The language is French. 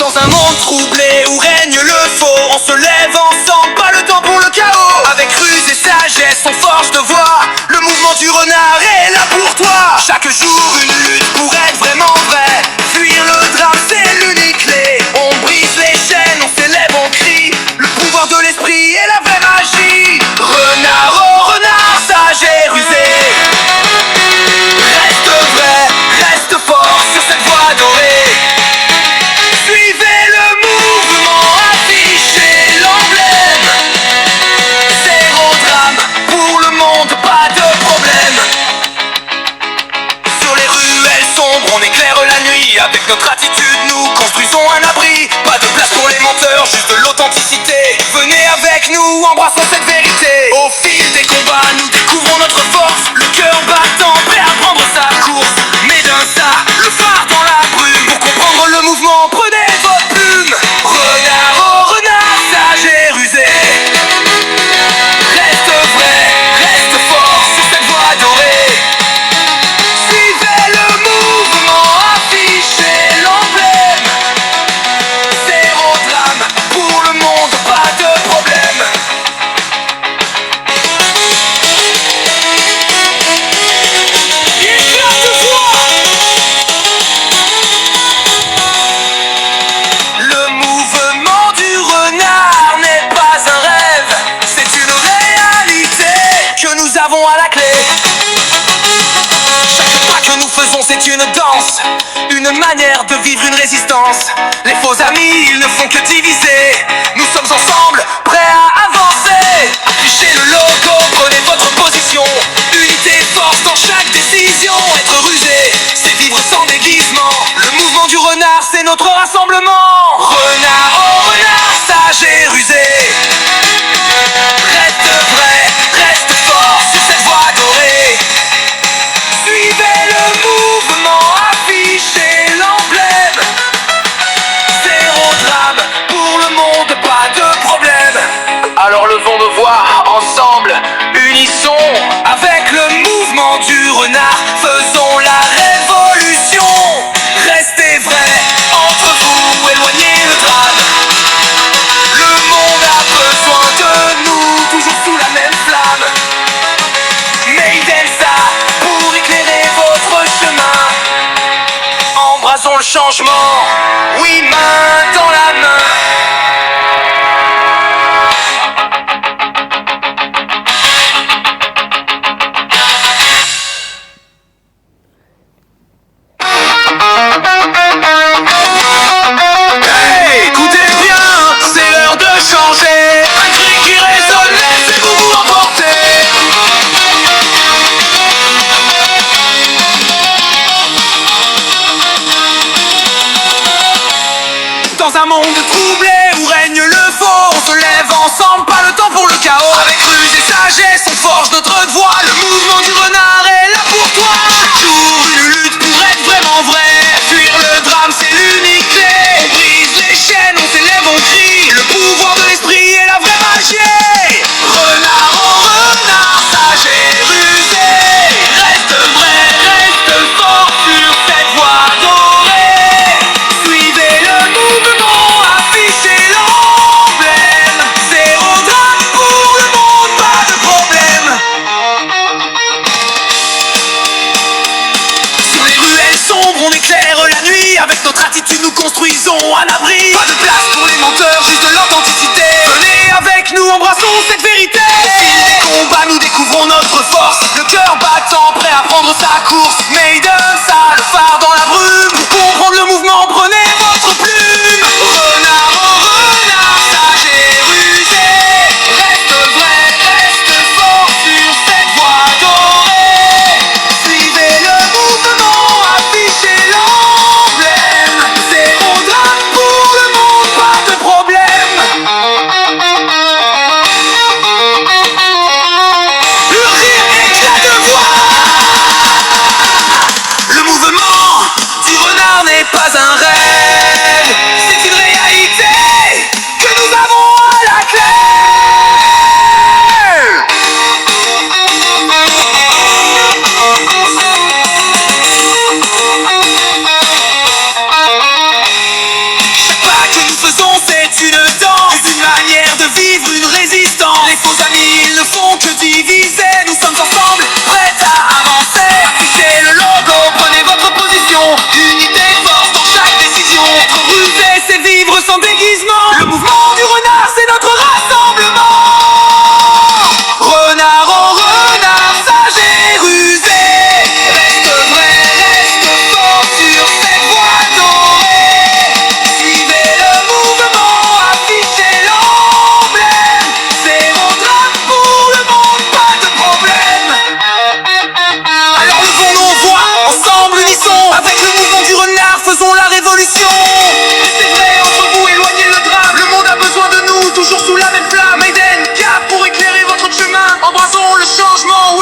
Dans un monde troublé où règne le faux, on se lève ensemble, pas le temps pour le chaos. Avec ruse et sagesse, on forge de voix. Le mouvement du renard est là pour toi. Chaque jour une lutte pour être vraiment vrai. Fuir le drame, c'est l'unique clé. On brise les chaînes, on s'élève, on crie. Le pouvoir de l'esprit est la vraie magie. Renard, oh renard, sage et rusé. Reste vrai, reste fort sur cette voie dorée. Suivez le mouvement, affichez l'emblème. Zéro drame, pour le monde, pas de problème. Sur les ruelles sombres, on éclaire la nuit. Avec notre attitude, nous construisons un abri. Pas de place pour les menteurs, juste de l'authenticité. Venez avec nous, embrassons cette vérité. Au fil des combats, nous découvrons notre force. Le cœur battant, prêt à prendre sa course. Mais d'un ça, le phare dans la brume. Pour comprendre le mouvement, prenez votre plume. Renard, oh renard, sage et rusé. Reste vrai, reste fort sur cette voie dorée. Suivez le mouvement, affichez l'emblème. Zéro drame, pour le monde, pas de problème. Éclat de voix. Le mouvement du renard n'est pas un rêve, c'est une réalité que nous avons à la clé. Chaque pas que nous faisons, c'est une danse, une manière de vivre une résistance. Les faux amis, ils ne font que diviser. Nous sommes ensemble, prêts à avancer. Affichez le logo, prenez votre position. Unité, force dans chaque décision. Être rusé, c'est vivre sans déguisement. Le mouvement du renard, c'est notre rassemblement. Renard, oh renard, sage et rusé. Reste vrai, reste fort sur cette voie dorée. Suivez le mouvement, affichez l'emblème. Zéro drame, pour le monde, pas de problème. Alors levons nos voix, ensemble, unissons. Avec le mouvement du renard, faisons la révolution. Restez vrais, entre vous, éloignez le drame. Le monde a besoin de nous, toujours sous la même flamme. Made in ça, pour éclairer votre chemin. Embrassons le changement, oui, main dans la main. Hey, écoutez bien, c'est l'heure de changer. Un cri qui résonne, laissez-vous vous emporter. Dans un monde troublé où règne le faux, on se lève ensemble, pas le temps pour le chaos. Avec ruse et sagesse, on forge notre voix. Le mouvement du renard est là pour toi. Chaque jour une lutte pour être vraiment vrai. Fuir le drame, c'est l'unique clé. On brise les chaînes, on s'élève, on crie. Le pouvoir de l'esprit est la vraie magie. Renard, oh renard, sage et rusé. Reste vrai, reste fort sur cette voie dorée. Suivez le mouvement, affichez l'emblème. Zéro drame pour le monde, pas de problème. Sur les ruelles sombres, on éclaire la nuit. Avec notre attitude, nous construisons un abri. Pas de place pour les menteurs, juste de l'authenticité. Venez avec nous, embrassons cette vérité. Au fil des combats, nous découvrons notre force. Le cœur battant, prêt à prendre sa course. Made in ça, le phare dans la brume. Pour comprendre le mouvement, prenez votre plume. Renard, oh renard, sage et rusé. Reste vrai, reste fort sur cette voie dorée. Suivez le mouvement, affichez l'emblème. Zéro drame pour le monde, pas de problème. Le rire éclat de voix. sans déguisement. Le mouvement du renard, c'est notre rassemblement. Renard, oh renard, sage et rusé, reste vrai, reste fort sur cette voie dorée. Suivez le mouvement, affichez l'emblème. Zéro drame pour le monde, pas de problème. Alors levons nos voix, ensemble unissons. Avec le mouvement du renard, faisons la révolution. Restez vrai entre vous, éloignez le drame. Le monde a besoin de nous, toujours sous la même flamme. Aiden, cap pour éclairer votre chemin. Embrassons le changement.